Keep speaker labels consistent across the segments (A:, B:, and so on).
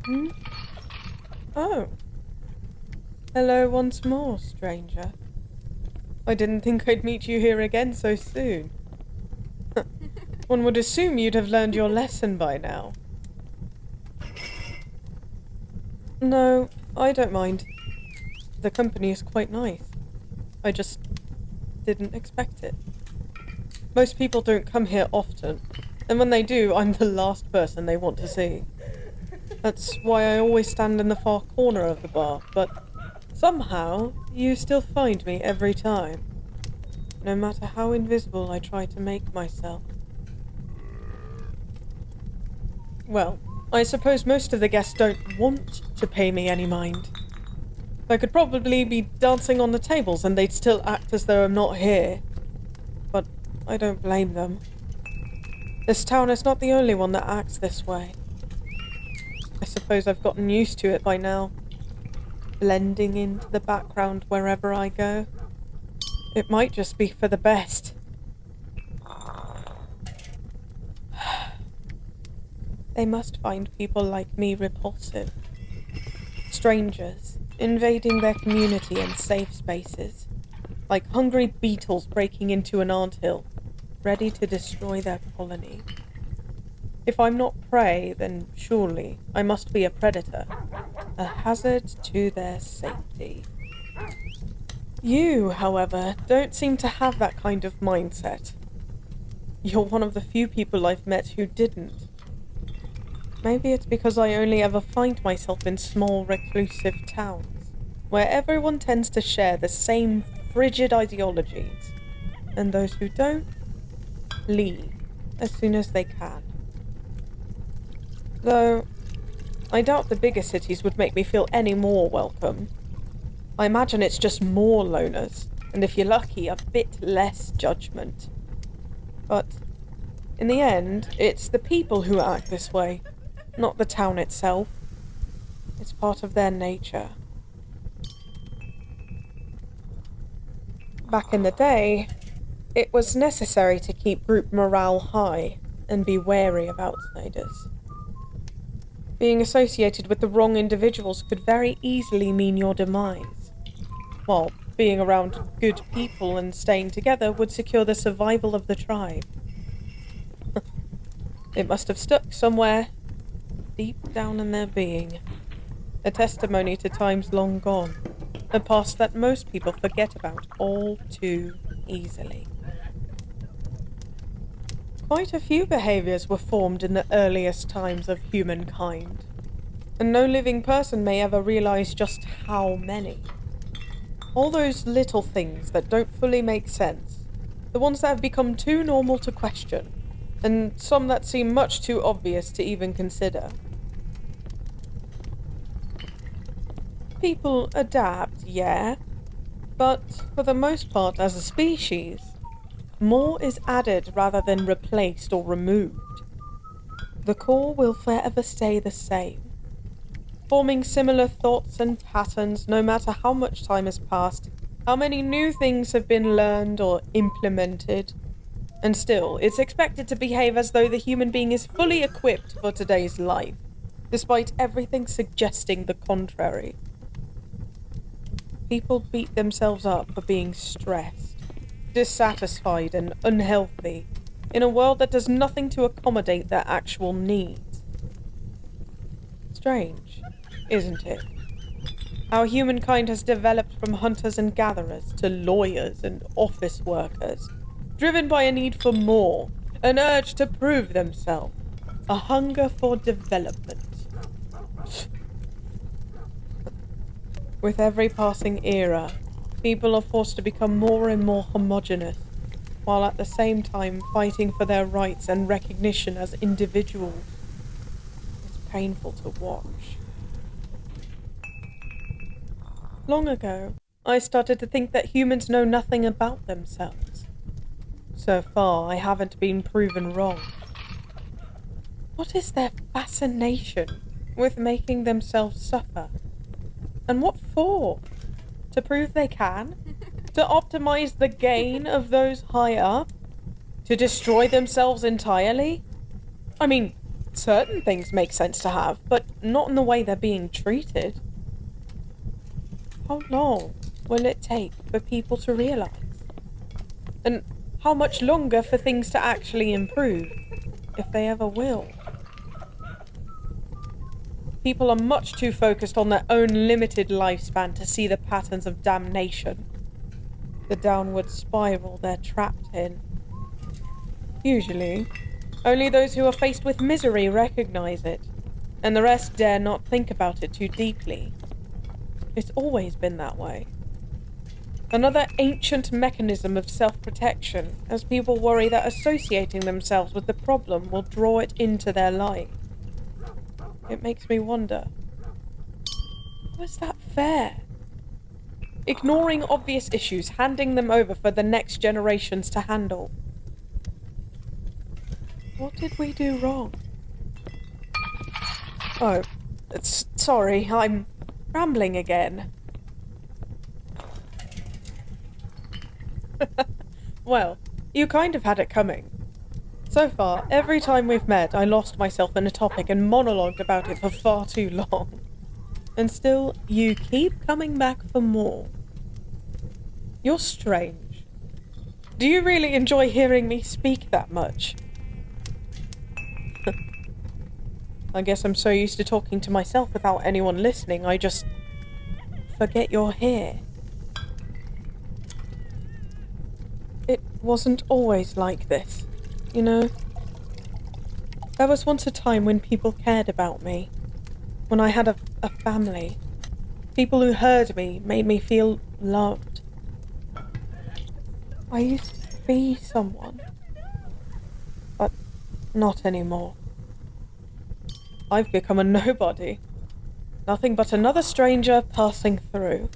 A: Hmm? Oh. Hello once more, stranger. I didn't think I'd meet you here again so soon. One would assume you'd have learned your lesson by now. No, I don't mind. The company is quite nice. I just didn't expect it. Most people don't come here often, and when they do, I'm the last person they want to see. That's why I always stand in the far corner of the bar, but somehow you still find me every time, no matter how invisible I try to make myself. Well, I suppose most of the guests don't want to pay me any mind. I could probably be dancing on the tables and they'd still act as though I'm not here. But I don't blame them. This town is not the only one that acts this way. I suppose I've gotten used to it by now, blending into the background wherever I go. It might just be for the best. They must find people like me repulsive. Strangers, invading their community and safe spaces, like hungry beetles breaking into an anthill, ready to destroy their colony. If I'm not prey, then surely I must be a predator, a hazard to their safety. You, however, don't seem to have that kind of mindset. You're one of the few people I've met who didn't. Maybe it's because I only ever find myself in small, reclusive towns, where everyone tends to share the same frigid ideologies, and those who don't, leave as soon as they can. Though, I doubt the bigger cities would make me feel any more welcome. I imagine it's just more loners, and if you're lucky, a bit less judgment. But, in the end, it's the people who act this way, not the town itself. It's part of their nature. Back in the day, it was necessary to keep group morale high and be wary of outsiders. Being associated with the wrong individuals could very easily mean your demise, while being around good people and staying together would secure the survival of the tribe. It must have stuck somewhere, deep down in their being, a testimony to times long gone, a past that most people forget about all too easily. Quite a few behaviours were formed in the earliest times of humankind, and no living person may ever realise just how many. All those little things that don't fully make sense, the ones that have become too normal to question, and some that seem much too obvious to even consider. People adapt, yeah, but for the most part as a species, more is added rather than replaced or removed. The core will forever stay the same, forming similar thoughts and patterns no matter how much time has passed, how many new things have been learned or implemented, and still, it's expected to behave as though the human being is fully equipped for today's life, despite everything suggesting the contrary. People beat themselves up for being stressed, dissatisfied and unhealthy in a world that does nothing to accommodate their actual needs. Strange, isn't it? How humankind has developed from hunters and gatherers to lawyers and office workers, driven by a need for more, an urge to prove themselves, a hunger for development. With every passing era, people are forced to become more and more homogenous, while at the same time fighting for their rights and recognition as individuals. It's painful to watch. Long ago, I started to think that humans know nothing about themselves. So far, I haven't been proven wrong. What is their fascination with making themselves suffer? And what for? To prove they can? To optimize the gain of those high up? To destroy themselves entirely? I mean, certain things make sense to have, but not in the way they're being treated. How long will it take for people to realise? And how much longer for things to actually improve, if they ever will? People are much too focused on their own limited lifespan to see the patterns of damnation, the downward spiral they're trapped in. Usually, only those who are faced with misery recognise it, and the rest dare not think about it too deeply. It's always been that way. Another ancient mechanism of self-protection, as people worry that associating themselves with the problem will draw it into their life. It makes me wonder, was that fair? Ignoring obvious issues, handing them over for the next generations to handle. What did we do wrong? Oh, sorry, I'm rambling again. Well, you kind of had it coming. So far, every time we've met, I lost myself in a topic and monologued about it for far too long. And still, you keep coming back for more. You're strange. Do you really enjoy hearing me speak that much? I guess I'm so used to talking to myself without anyone listening, I just forget you're here. It wasn't always like this, you know? There was once a time when people cared about me, when I had a family. People who heard me, made me feel loved. I used to be someone, but not anymore. I've become a nobody. Nothing but another stranger passing through.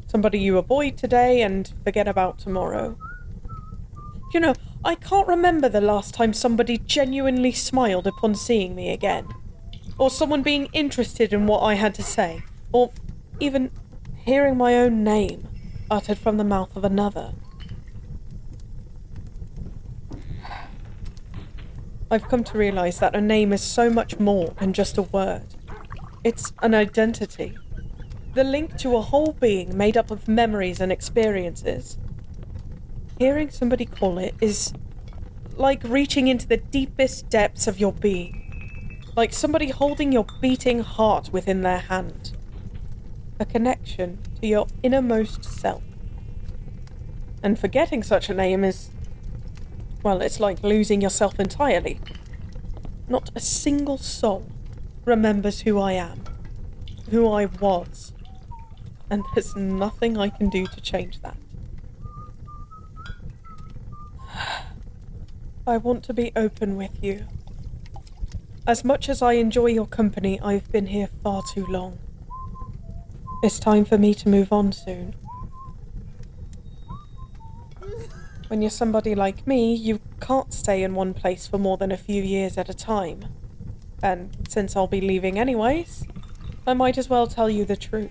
A: Somebody you avoid today and forget about tomorrow. You know, I can't remember the last time somebody genuinely smiled upon seeing me again. Or someone being interested in what I had to say. Or even hearing my own name uttered from the mouth of another. I've come to realise that a name is so much more than just a word. It's an identity. The link to a whole being made up of memories and experiences. Hearing somebody call it is like reaching into the deepest depths of your being. Like somebody holding your beating heart within their hand. A connection to your innermost self. And forgetting such a name is, well, it's like losing yourself entirely. Not a single soul remembers who I am, who I was, and there's nothing I can do to change that. I want to be open with you. As much as I enjoy your company, I've been here far too long. It's time for me to move on soon. When you're somebody like me, you can't stay in one place for more than a few years at a time. And since I'll be leaving anyways, I might as well tell you the truth.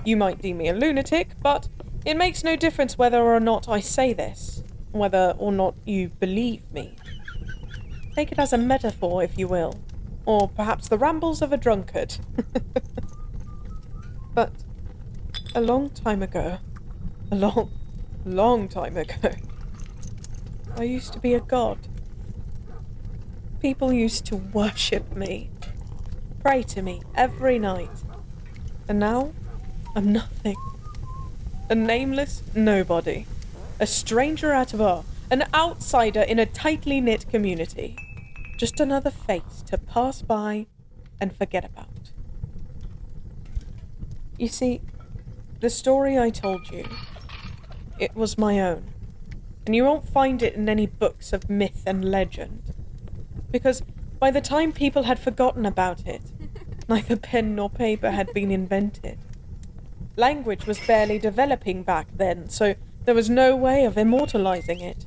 A: You might deem me a lunatic, but it makes no difference whether or not I say this, whether or not you believe me. Take it as a metaphor, if you will, or perhaps the rambles of a drunkard. But a long time ago, long time ago, I used to be a god. People used to worship me, pray to me every night. And now, I'm nothing. A nameless nobody. A stranger at a bar. An outsider in a tightly knit community. Just another face to pass by and forget about. You see, the story I told you, it was my own. And you won't find it in any books of myth and legend. Because by the time people had forgotten about it, neither pen nor paper had been invented. Language was barely developing back then, so there was no way of immortalizing it.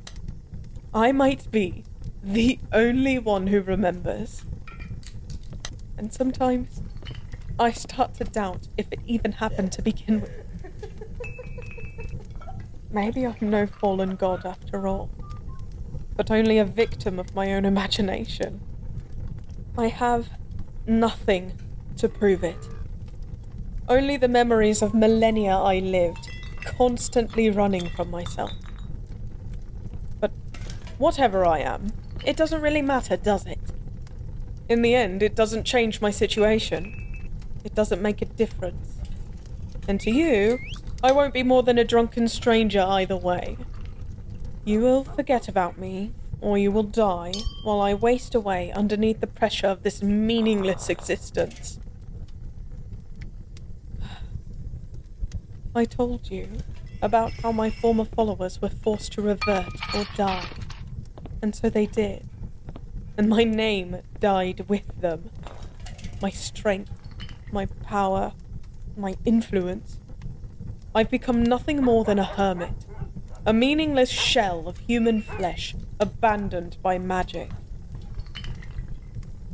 A: I might be the only one who remembers. And sometimes I start to doubt if it even happened to begin with. Maybe I'm no fallen god after all, but only a victim of my own imagination. I have nothing to prove it. Only the memories of millennia I lived, constantly running from myself. But whatever I am, it doesn't really matter, does it? In the end, it doesn't change my situation. It doesn't make a difference. And to you, I won't be more than a drunken stranger either way. You will forget about me, or you will die, while I waste away underneath the pressure of this meaningless existence. I told you about how my former followers were forced to revert or die. And so they did. And my name died with them. My strength, my power, my influence. I've become nothing more than a hermit. A meaningless shell of human flesh, abandoned by magic.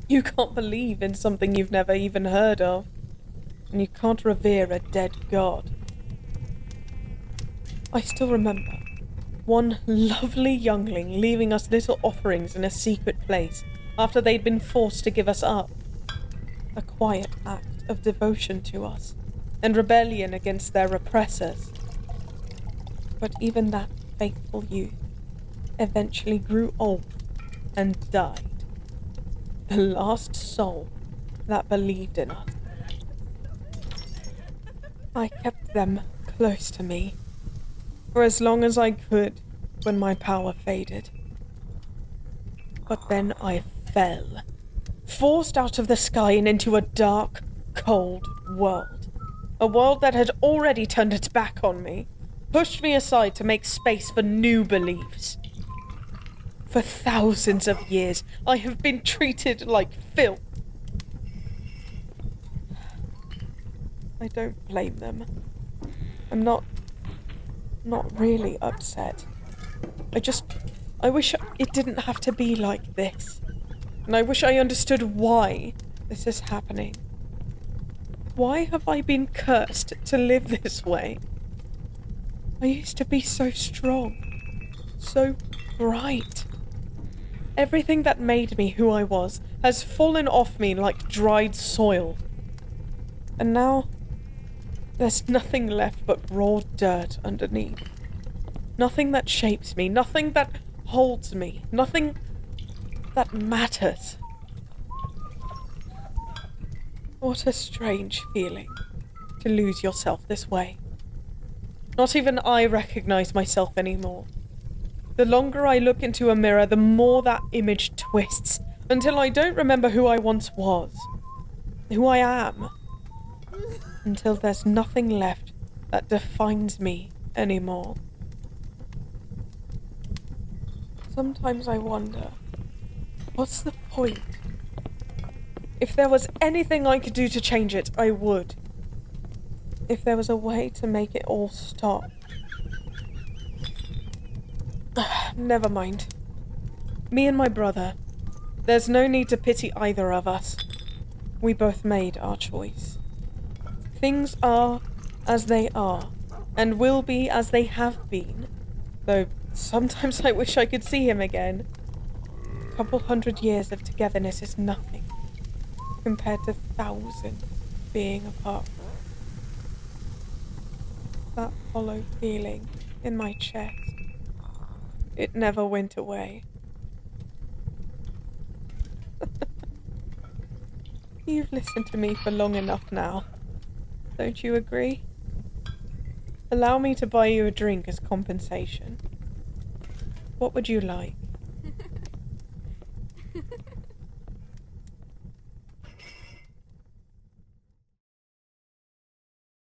A: You can't believe in something you've never even heard of. And you can't revere a dead god. I still remember one lovely youngling leaving us little offerings in a secret place after they'd been forced to give us up. A quiet act of devotion to us and rebellion against their oppressors. But even that faithful youth eventually grew old and died. The last soul that believed in us. I kept them close to me for as long as I could when my power faded. But then I fell, forced out of the sky and into a dark, cold world. A world that had already turned its back on me, pushed me aside to make space for new beliefs. For thousands of years, I have been treated like filth. I don't blame them. I'm not really upset. I wish it didn't have to be like this. And I wish I understood why this is happening. Why have I been cursed to live this way? I used to be so strong, so bright. Everything that made me who I was has fallen off me like dried soil. And now, there's nothing left but raw dirt underneath. Nothing that shapes me, nothing that holds me, nothing that matters. What a strange feeling to lose yourself this way. Not even I recognize myself anymore. The longer I look into a mirror, the more that image twists, until I don't remember who I once was, who I am, until there's nothing left that defines me anymore. Sometimes I wonder, what's the point? If there was anything I could do to change it, I would. If there was a way to make it all stop. Never mind. Me and my brother. There's no need to pity either of us. We both made our choice. Things are as they are, and will be as they have been. Though sometimes I wish I could see him again. A couple 100 years of togetherness is nothing compared to thousands being apart. That hollow feeling in my chest, it never went away. You've listened to me for long enough now. Don't you agree? Allow me to buy you a drink as compensation. What would you like?